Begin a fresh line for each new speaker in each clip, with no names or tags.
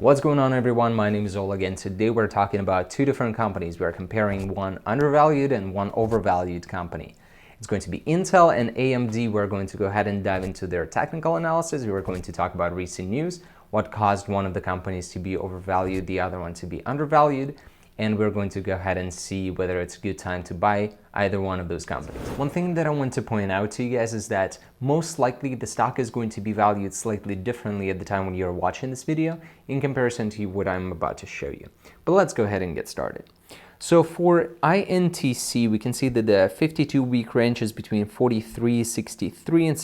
What's going on, everyone? My name is Oleg, and today we're talking about two different companies. We're comparing one undervalued and one overvalued company. It's going to be Intel and AMD. We're going to go ahead and dive into their technical analysis. We're going to talk about recent news, what caused one of the companies to be overvalued, the other one to be undervalued, and we're going to go ahead and see whether it's a good time to buy either one of those companies. One thing that I want to point out to you guys is that most likely the stock is going to be valued slightly differently at the time when you're watching this video in comparison to what I'm about to show you. But let's go ahead and get started. So for INTC, we can see that the 52-week range is between 43.63 and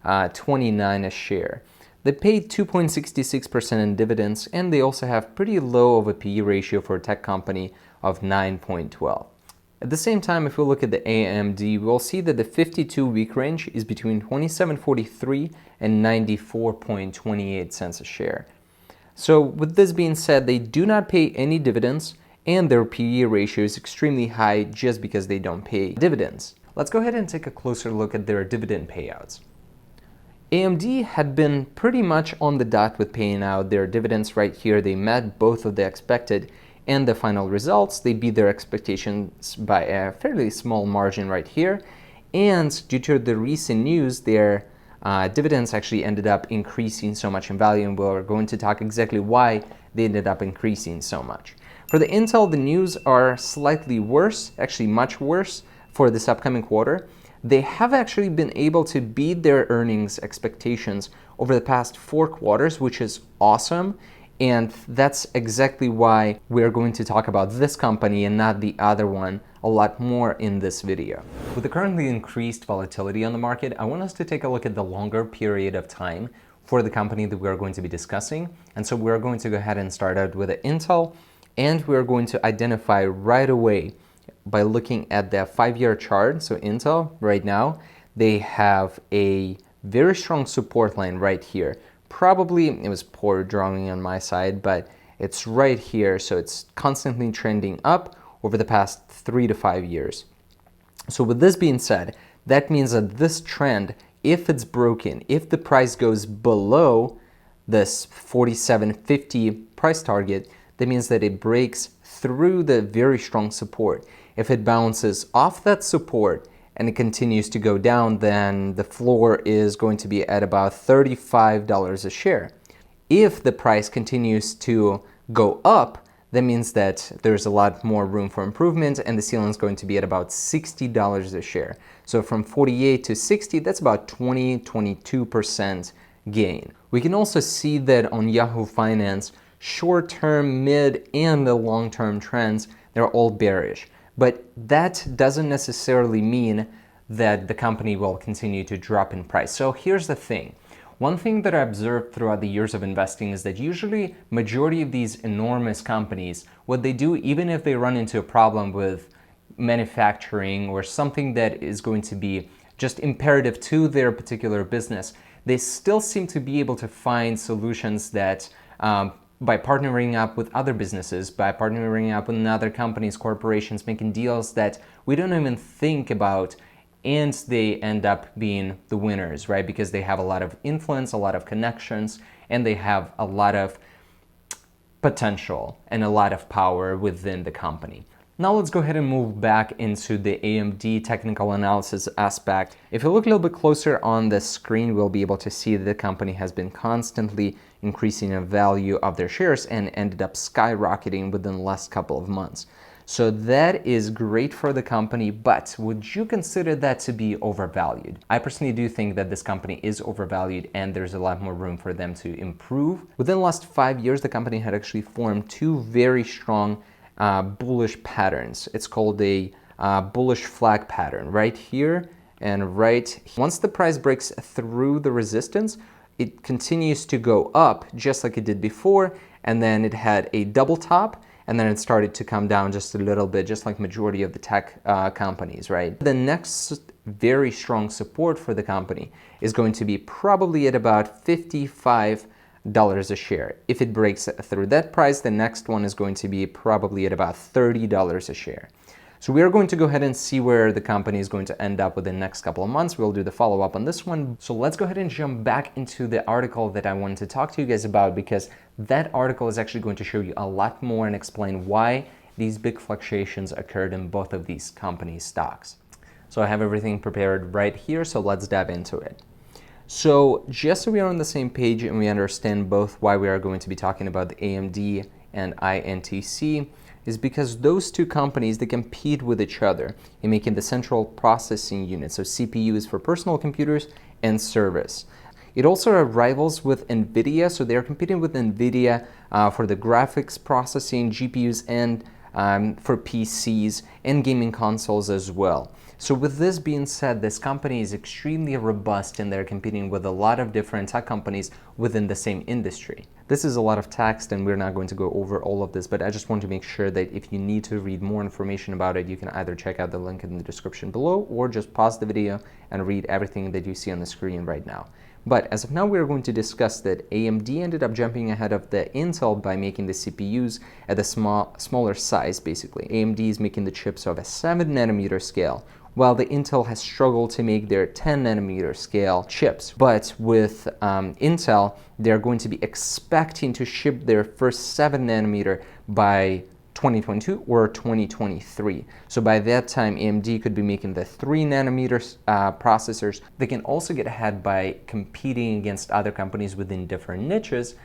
69.29 a share. They paid 2.66% in dividends, and they also have pretty low of a PE ratio for a tech company of 9.12. At the same time, if we look at the AMD, we'll see that the 52-week range is between 27.43 and 94.28 cents a share. So with this being said, they do not pay any dividends, and their PE ratio is extremely high just because they don't pay dividends. Let's go ahead and take a closer look at their dividend payouts. AMD had been pretty much on the dot with paying out their dividends right here. They met both of the expected and the final results. They beat their expectations by a fairly small margin right here. And due to the recent news, their dividends actually ended up increasing so much in value, and we're going to talk exactly why they ended up increasing so much. For the Intel, the news are slightly worse, actually much worse for this upcoming quarter. They have actually been able to beat their earnings expectations over the past 4 quarters, which is awesome. And that's exactly why we're going to talk about this company and not the other one a lot more in this video. With the currently increased volatility on the market, I want us to take a look at the longer period of time for the company that we're going to be discussing. And so we're going to go ahead and start out with the Intel, and we're going to identify right away by looking at the 5-year chart. So Intel right now, they have a very strong support line right here. Probably, it was poor drawing on my side, but it's right here. So it's constantly trending up over the past 3 to 5 years. So with this being said, that means that this trend, if it's broken, if the price goes below this 47.50 price target, that means that it breaks through the very strong support. If it bounces off that support and it continues to go down, then the floor is going to be at about $35 a share. If the price continues to go up, that means that there's a lot more room for improvement, and the ceiling is going to be at about $60 a share. So from 48 to 60, that's about 22% gain. We can also see that on Yahoo Finance, short-term, mid, and the long-term trends, they're all bearish. But that doesn't necessarily mean that the company will continue to drop in price. So here's the thing. One thing that I observed throughout the years of investing is that usually majority of these enormous companies, what they do, even if they run into a problem with manufacturing or something that is going to be just imperative to their particular business, they still seem to be able to find solutions that by partnering up with other businesses, by partnering up with other companies, corporations, making deals that we don't even think about, and they end up being the winners, right? Because they have a lot of influence, a lot of connections, and they have a lot of potential and a lot of power within the company. Now let's go ahead and move back into the AMD technical analysis aspect. If you look a little bit closer on the screen, we'll be able to see that the company has been constantly increasing the value of their shares and ended up skyrocketing within the last couple of months. So that is great for the company, but would you consider that to be overvalued? I personally do think that this company is overvalued and there's a lot more room for them to improve. Within the last 5 years, the company had actually formed 2 very strong bullish patterns. It's called a bullish flag pattern right here and right here. Once the price breaks through the resistance, it continues to go up just like it did before, and then it had a double top, and then it started to come down just a little bit, just like majority of the tech companies, right? The next very strong support for the company is going to be probably at about $55 a share. If it breaks through that price, the next one is going to be probably at about $30 a share. So we are going to go ahead and see where the company is going to end up within the next couple of months. We'll do the follow-up on this one. So let's go ahead and jump back into the article that I wanted to talk to you guys about, because that article is actually going to show you a lot more and explain why these big fluctuations occurred in both of these companies' stocks. So I have everything prepared right here, so let's dive into it. So just so we are on the same page and we understand both why we are going to be talking about the AMD and INTC, is because those two companies, they compete with each other in making the central processing unit, so CPUs for personal computers and servers. It also rivals with NVIDIA, so they're competing with NVIDIA for the graphics processing, GPUs, and for PCs and gaming consoles as well. So with this being said, this company is extremely robust and they're competing with a lot of different tech companies within the same industry. This is a lot of text and we're not going to go over all of this, but I just want to make sure that if you need to read more information about it, you can either check out the link in the description below or just pause the video and read everything that you see on the screen right now. But as of now, we're going to discuss that AMD ended up jumping ahead of the Intel by making the CPUs at a smaller size, basically. AMD is making the chips of a 7nm scale, while the Intel has struggled to make their 10nm scale chips. But with Intel, they're going to be expecting to ship their first 7nm by 2022 or 2023. So by that time, AMD could be making the 3nm processors. They can also get ahead by competing against other companies within different niches,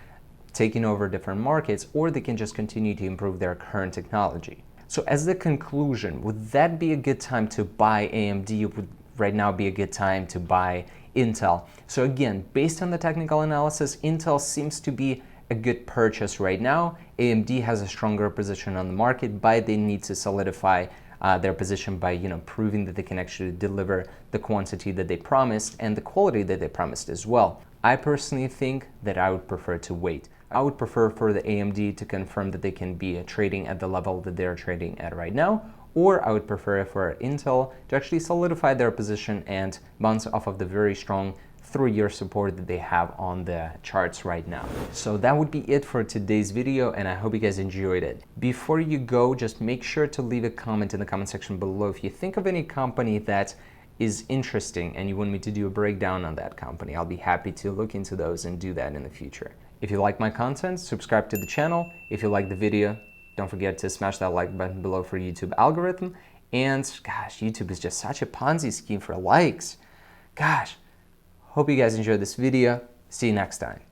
taking over different markets, or they can just continue to improve their current technology. So as the conclusion, would that be a good time to buy AMD? Would right now be a good time to buy Intel? So again, based on the technical analysis, Intel seems to be a good purchase right now. AMD has a stronger position on the market, but they need to solidify their position by proving that they can actually deliver the quantity that they promised and the quality that they promised as well. I personally think that I would prefer to wait. I would prefer for the AMD to confirm that they can be trading at the level that they're trading at right now, or I would prefer for Intel to actually solidify their position and bounce off of the very strong 3-year support that they have on the charts right now. So that would be it for today's video, and I hope you guys enjoyed it. Before you go, just make sure to leave a comment in the comment section below if you think of any company that is interesting and you want me to do a breakdown on that company. I'll be happy to look into those and do that in the future. If you like my content, subscribe to the channel. If you like the video, don't forget to smash that like button below for YouTube algorithm. And gosh, YouTube is just such a Ponzi scheme for likes. Gosh. Hope you guys enjoyed this video. See you next time.